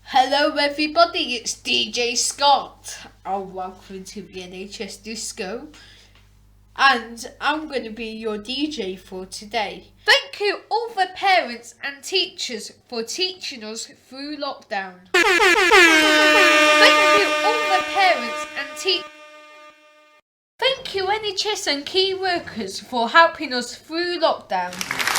Hello everybody, it's DJ Scott. Welcome to the NHS Disco. And I'm going to be your DJ for today. Thank you all the parents and teachers for teaching us through lockdown. Thank you all the parents and teachers. Thank you NHS and key workers for helping us through lockdown.